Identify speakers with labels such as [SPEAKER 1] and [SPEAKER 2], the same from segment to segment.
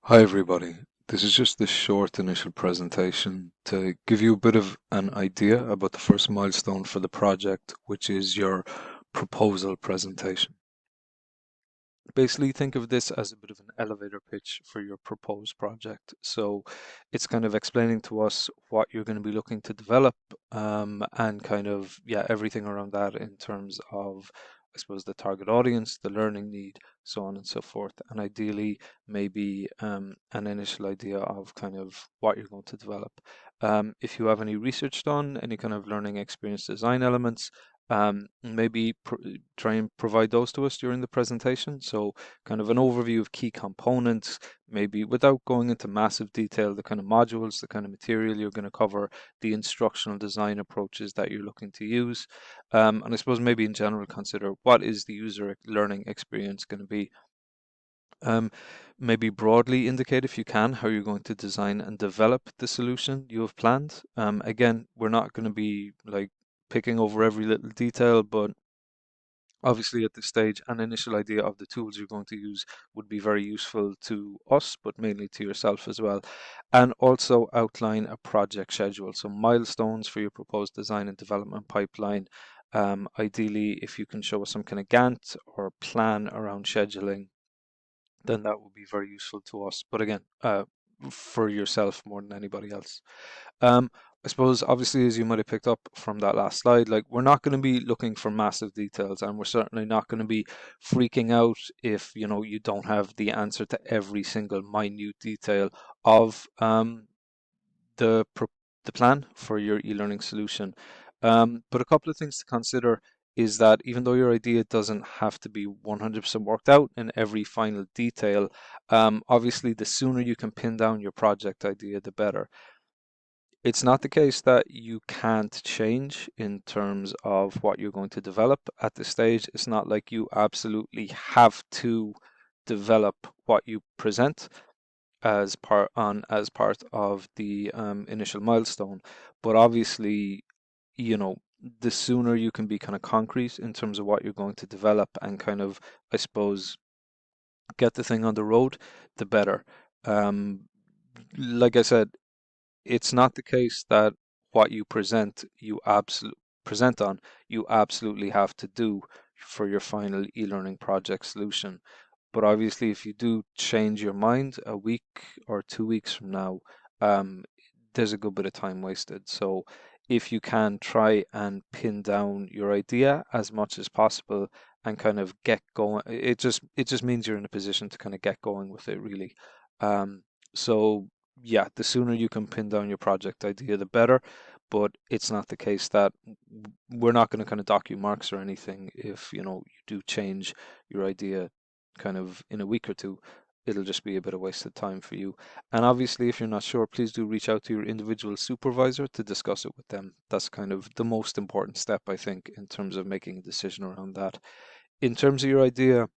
[SPEAKER 1] Hi everybody. This is just this short initial presentation to give you a bit of an idea about the first milestone for the project, which is your proposal presentation. Basically, think of this as a bit of an elevator pitch for your proposed project. So it's kind of explaining to us what you're going to be looking to develop, and kind of, yeah, everything around that in terms of, I suppose, the target audience, the learning need, so on and so forth. And ideally, maybe an initial idea of kind of what you're going to develop. If you have any research done, any kind of learning experience design elements, maybe try and provide those to us during the presentation. So kind of an overview of key components, maybe without going into massive detail, the kind of modules, the kind of material you're going to cover, the instructional design approaches that you're looking to use. And I suppose maybe in general, consider what is the user learning experience going to be. Um, Maybe broadly indicate, if you can, how you're going to design and develop the solution you have planned. Again, we're not going to be like picking over every little detail, but obviously at this stage, an initial idea of the tools you're going to use would be very useful to us, but mainly to yourself as well. And also outline a project schedule, so milestones for your proposed design and development pipeline. Ideally, if you can show us some kind of Gantt or plan around scheduling, then that would be very useful to us. But again, for yourself more than anybody else. Um, I suppose, obviously, as you might have picked up from that last slide, like we're not going to be looking for massive details, and we're certainly not going to be freaking out if you don't have the answer to every single minute detail of the pro- the plan for your e-learning solution. But a couple of things to consider is that even though your idea doesn't have to be 100% worked out in every final detail, obviously the sooner you can pin down your project idea, the better. It's not the case that you can't change in terms of what you're going to develop at this stage. It's not like you absolutely have to develop what you present as part of the initial milestone. But obviously, you know, the sooner you can be kind of concrete in terms of what you're going to develop and kind of, I suppose, get the thing on the road, the better. Like I said, it's not the case that what you present on you absolutely have to do for your final e-learning project solution. But obviously, if you do change your mind a week or 2 weeks from now, um, there's a good bit of time wasted. So if you can try and pin down your idea as much as possible and kind of get going, it just means you're in a position to kind of get going with it really. Um, so yeah, the sooner you can pin down your project idea, the better. But it's not the case that we're not going to kind of dock you marks or anything if you do change your idea kind of in a week or two. It'll just be a bit of wasted time for you. And obviously, if you're not sure, please do reach out to your individual supervisor to discuss it with them. That's kind of the most important step, I think, in terms of making a decision around that. In terms of your idea,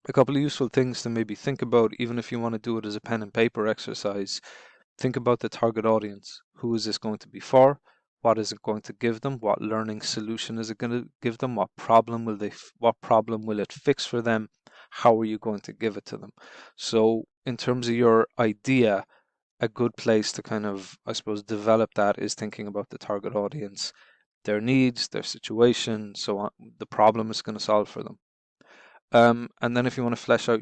[SPEAKER 1] a couple of useful things to maybe think about, even if you want to do it as a pen and paper exercise. Think about the target audience. Who is this going to be for? What is it going to give them? What learning solution is it going to give them? What problem will it fix for them? How are you going to give it to them? So in terms of your idea, a good place to kind of, I suppose, develop that is thinking about the target audience, their needs, their situation, so on, the problem it's going to solve for them. And then if you want to flesh out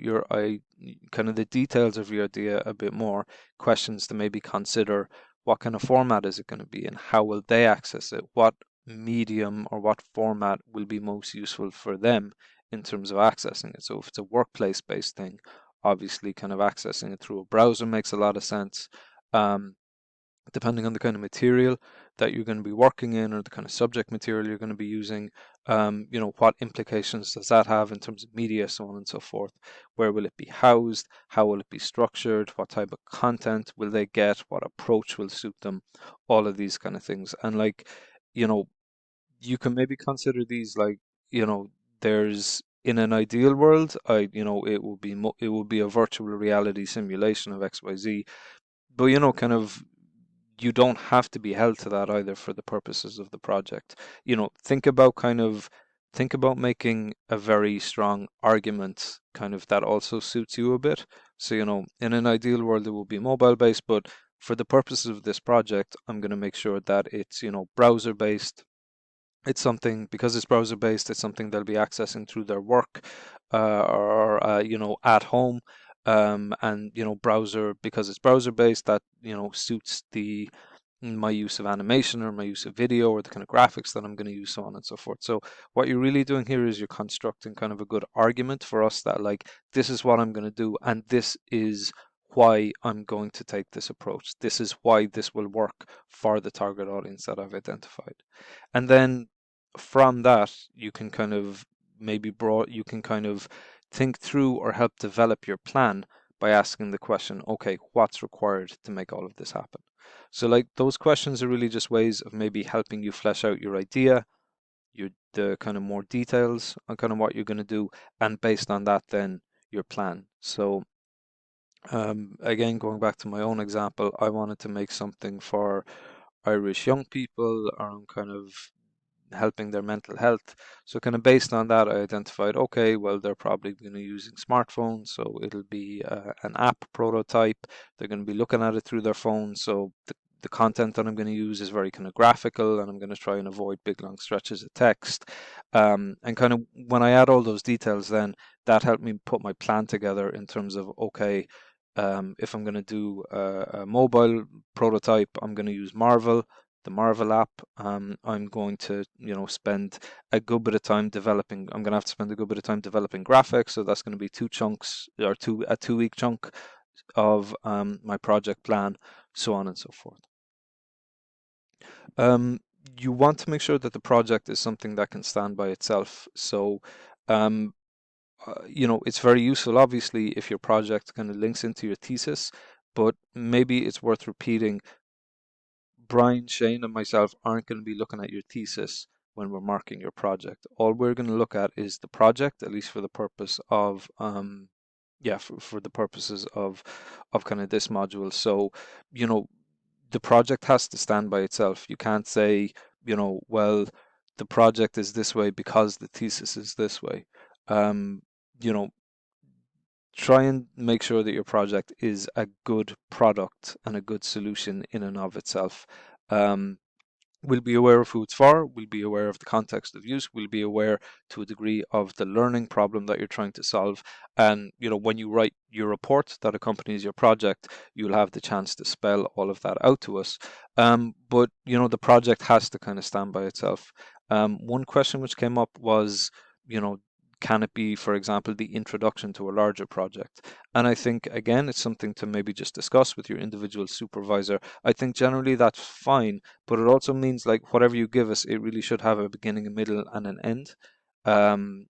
[SPEAKER 1] kind of the details of your idea a bit more, questions to maybe consider: what kind of format is it going to be and how will they access it? What medium or what format will be most useful for them in terms of accessing it? So if it's a workplace-based thing, obviously kind of accessing it through a browser makes a lot of sense. Um, Depending on the kind of material that you're going to be working in or the kind of subject material you're going to be using, what implications does that have in terms of media, so on and so forth. Where will it be housed? How will it be structured? What type of content will they get? What approach will suit them? All of these kind of things. And like, you know, you can maybe consider these like, there's in an ideal world, it will be a virtual reality simulation of XYZ, but kind of you don't have to be held to that either for the purposes of the project. Think about kind of think about making a very strong argument kind of that also suits you a bit. So, in an ideal world, it will be mobile based, but for the purposes of this project, I'm going to make sure that it's, browser based. It's something, because it's browser based, it's something they'll be accessing through their work or at home. And browser, because it's browser based, that suits the my use of animation or my use of video or the kind of graphics that I'm going to use, so on and so forth. So what you're really doing here is you're constructing kind of a good argument for us that, like, this is what I'm going to do, and this is why I'm going to take this approach. This is why this will work for the target audience that I've identified. And then from that, you can kind of you can kind of think through or help develop your plan by asking the question, okay, what's required to make all of this happen? So, like, those questions are really just ways of maybe helping you flesh out your idea, the kind of more details on kind of what you're going to do, and based on that, then your plan. So, again, going back to my own example, I wanted to make something for Irish young people around kind of helping their mental health. So kind of based on that, I identified, okay, well, they're probably going to be using smartphones, so it'll be an app prototype. They're going to be looking at it through their phone. So the content that I'm going to use is very kind of graphical, and I'm going to try and avoid big long stretches of text. And kind of when I add all those details, then that helped me put my plan together in terms of, okay, if I'm going to do a mobile prototype, I'm going to use Marvel, the Marvel app. I'm going to, spend a good bit of time developing. I'm going to have to spend a good bit of time developing graphics. So that's going to be two chunks, or a 2 week chunk of my project plan, so on and so forth. Um, you want to make sure that the project is something that can stand by itself. So, um, it's very useful, obviously, if your project kind of links into your thesis, but maybe it's worth repeating. Brian, Shane, and myself aren't going to be looking at your thesis when we're marking your project. All we're going to look at is the project, at least for the purpose of, for the purposes of kind of this module. So, the project has to stand by itself. You can't say, well, the project is this way because the thesis is this way. Um, you know, Try and make sure that your project is a good product and a good solution in and of itself. Um, we'll be aware of who it's for, we'll be aware of the context of use, we'll be aware to a degree of the learning problem that you're trying to solve. And, when you write your report that accompanies your project, you'll have the chance to spell all of that out to us. But, the project has to kind of stand by itself. One question which came up was, you know, can it be, for example, the introduction to a larger project? And I think, again, it's something to maybe just discuss with your individual supervisor. I think generally that's fine, but it also means, like, whatever you give us, it really should have a beginning, a middle, and an end.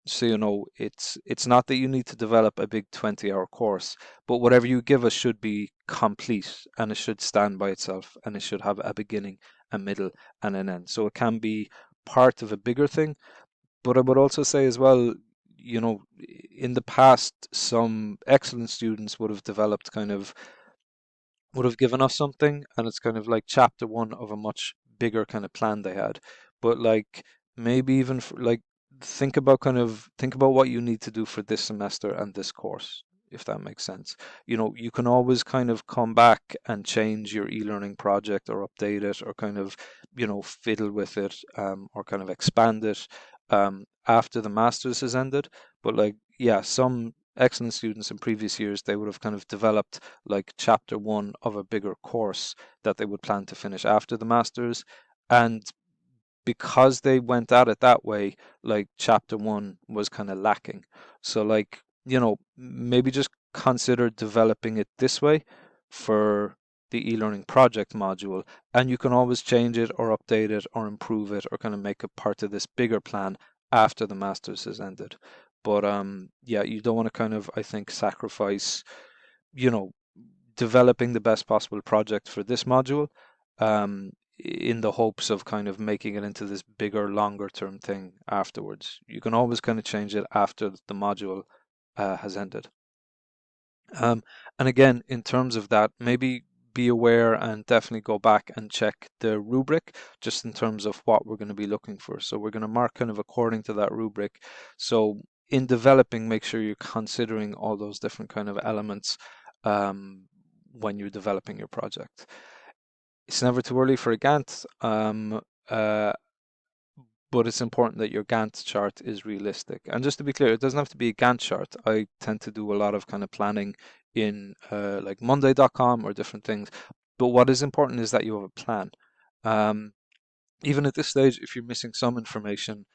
[SPEAKER 1] So it's not that you need to develop a big 20-hour course, but whatever you give us should be complete, and it should stand by itself, and it should have a beginning, a middle, and an end. So it can be part of a bigger thing. But I would also say as well, in the past, some excellent students would have given us something, and it's kind of like chapter one of a much bigger kind of plan they had. But, like, maybe even like, think about what you need to do for this semester and this course, if that makes sense. You can always kind of come back and change your e-learning project or update it, or kind of, fiddle with it, or kind of expand it after the master's has ended. But, like, yeah, some excellent students in previous years, they would have kind of developed like chapter one of a bigger course that they would plan to finish after the masters. And because they went at it that way, like, chapter one was kind of lacking. So, like, maybe just consider developing it this way for the e-learning project module, and you can always change it or update it or improve it or kind of make it part of this bigger plan after the masters has ended. But yeah, you don't want to kind of, I think, sacrifice, you know, developing the best possible project for this module, in the hopes of kind of making it into this bigger, longer term thing afterwards. You can always kind of change it after the module has ended. And again, in terms of that, maybe be aware and definitely go back and check the rubric just in terms of what we're going to be looking for. So we're going to mark kind of according to that rubric. So in developing, make sure you're considering all those different kind of elements when you're developing your project. It's never too early for a Gantt, uh, but it's important that your Gantt chart is realistic. And just to be clear, it doesn't have to be a Gantt chart. I tend to do a lot of kind of planning in like Monday.com or different things. But what is important is that you have a plan. Um, Even at this stage, if you're missing some information,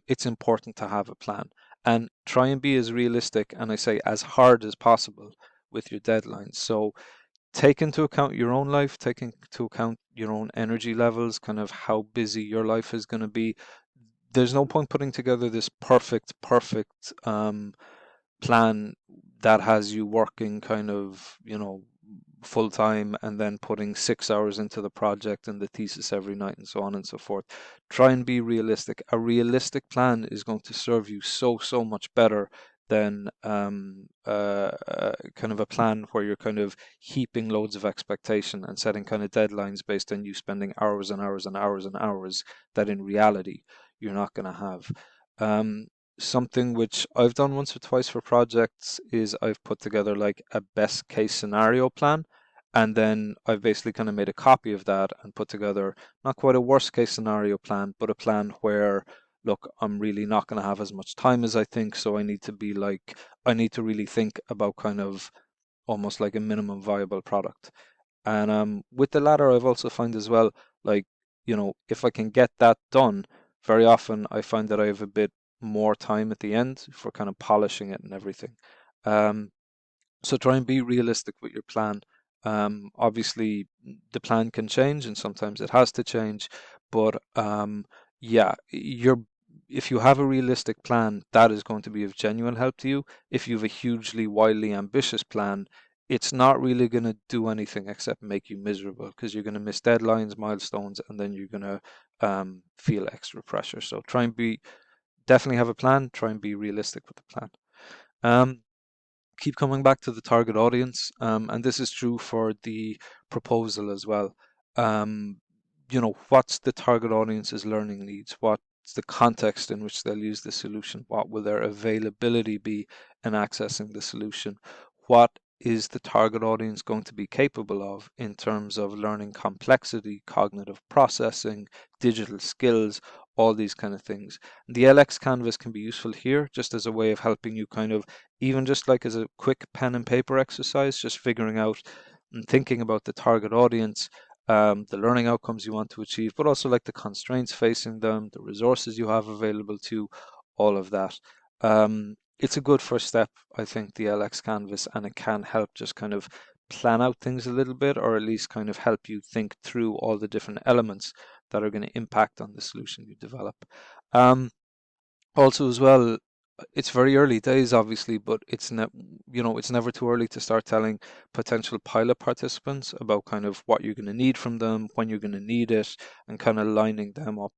[SPEAKER 1] it's important to have a plan and try and be as realistic and I say as hard as possible with your deadlines. So take into account your own life, take into account your own energy levels, kind of how busy your life is going to be. There's no point putting together this perfect plan that has you working kind of, full time and then putting 6 hours into the project and the thesis every night and so on and so forth. Try and be realistic. A realistic plan is going to serve you so much better than kind of a plan where you're kind of heaping loads of expectation and setting kind of deadlines based on you spending hours and hours and hours and hours that in reality you're not going to have. Something which I've done once or twice for projects is I've put together like a best case scenario plan, and then I've basically kind of made a copy of that and put together not quite a worst case scenario plan, but a plan where, look, I'm really not going to have as much time as I think, so I need to really think about kind of almost like a minimum viable product. And with the latter, I've also found as well, like, if I can get that done, very often I find that I have a bit more time at the end for kind of polishing it and everything. Um, so try and be realistic with your plan. Obviously, the plan can change and sometimes it has to change, but yeah, if you have a realistic plan, that is going to be of genuine help to you. If you have a hugely wildly ambitious plan, it's not really going to do anything except make you miserable because you're going to miss deadlines, milestones, and then you're going to feel extra pressure. So try and definitely have a plan, try and be realistic with the plan. Um, Keep coming back to the target audience, and this is true for the proposal as well. Um, what's the target audience's learning needs? What's the context in which they'll use the solution? What will their availability be in accessing the solution? What is the target audience going to be capable of in terms of learning complexity, cognitive processing, digital skills, all these kind of things? The LX Canvas can be useful here just as a way of helping you kind of, even just like as a quick pen and paper exercise, just figuring out and thinking about the target audience, the learning outcomes you want to achieve, but also like the constraints facing them, the resources you have available to, all of that. It's a good first step, I think, the LX Canvas, and it can help just kind of plan out things a little bit, or at least kind of help you think through all the different elements that are going to impact on the solution you develop. Also, as well, it's very early days, obviously, but it's never too early to start telling potential pilot participants about kind of what you're going to need from them, when you're going to need it, and kind of lining them up.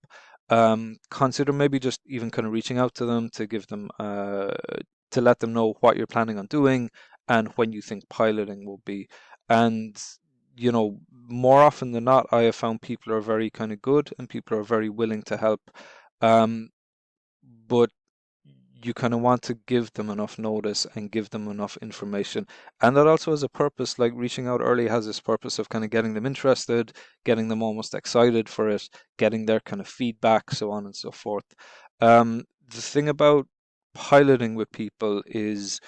[SPEAKER 1] Consider maybe just even kind of reaching out to them to give them to let them know what you're planning on doing and when you think piloting will be. And more often than not, I have found people are very kind of good and people are very willing to help. Um, but you kind of want to give them enough notice and give them enough information. And that also has a purpose, like reaching out early has this purpose of kind of getting them interested, getting them almost excited for it, getting their kind of feedback, so on and so forth. The thing about piloting with people is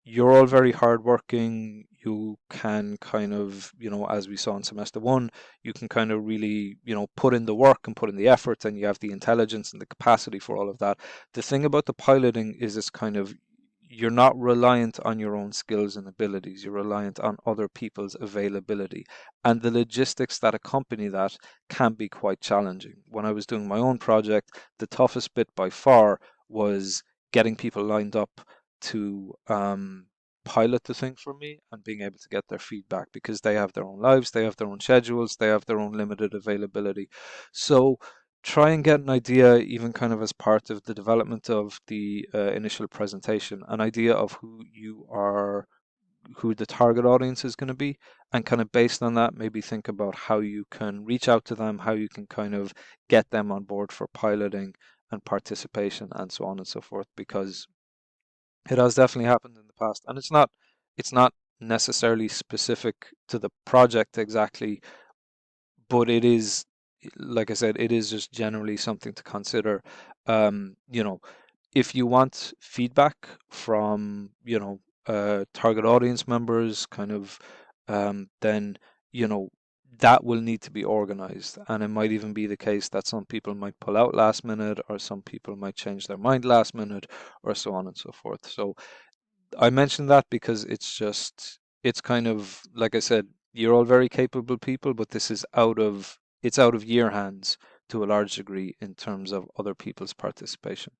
[SPEAKER 1] you're all very hardworking. You can kind of, as we saw in semester one, you can kind of really, put in the work and put in the effort, and you have the intelligence and the capacity for all of that. The thing about the piloting is it's kind of, you're not reliant on your own skills and abilities. You're reliant on other people's availability. And the logistics that accompany that can be quite challenging. When I was doing my own project, the toughest bit by far was getting people lined up to pilot the thing for me and being able to get their feedback, because they have their own lives, they have their own schedules, they have their own limited availability. So try and get an idea, even kind of as part of the development of the initial presentation, an idea of who the target audience is going to be, and kind of based on that, maybe think about how you can reach out to them, how you can kind of get them on board for piloting and participation and so on and so forth, because it has definitely happened in the past, and it's not necessarily specific to the project exactly, but it is, like I said, it is just generally something to consider. You know, if you want feedback from, target audience members, kind of, then, that will need to be organized. And it might even be the case that some people might pull out last minute, or some people might change their mind last minute, or so on and so forth. So I mentioned that because it's kind of, like I said, you're all very capable people, but this is it's out of your hands to a large degree in terms of other people's participation.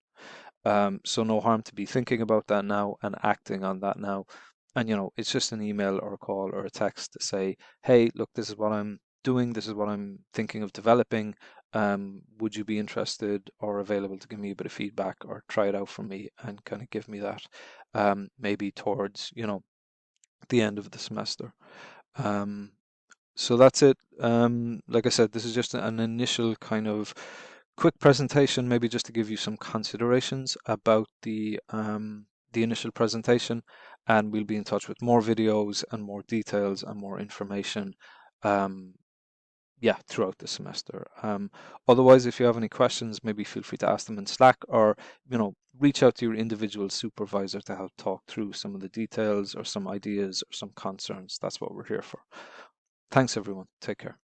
[SPEAKER 1] So no harm to be thinking about that now and acting on that now. And it's just an email or a call or a text to say, hey, look, this is what I'm doing. This is what I'm thinking of developing. Would you be interested or available to give me a bit of feedback or try it out for me and kind of give me that, maybe towards, the end of the semester. Um, so that's it. Like I said, this is just an initial kind of quick presentation, maybe just to give you some considerations about the initial presentation, and we'll be in touch with more videos and more details and more information, um, yeah, throughout the semester. Otherwise, if you have any questions, maybe feel free to ask them in Slack, or reach out to your individual supervisor to help talk through some of the details or some ideas or some concerns. That's what we're here for. Thanks, everyone. Take care.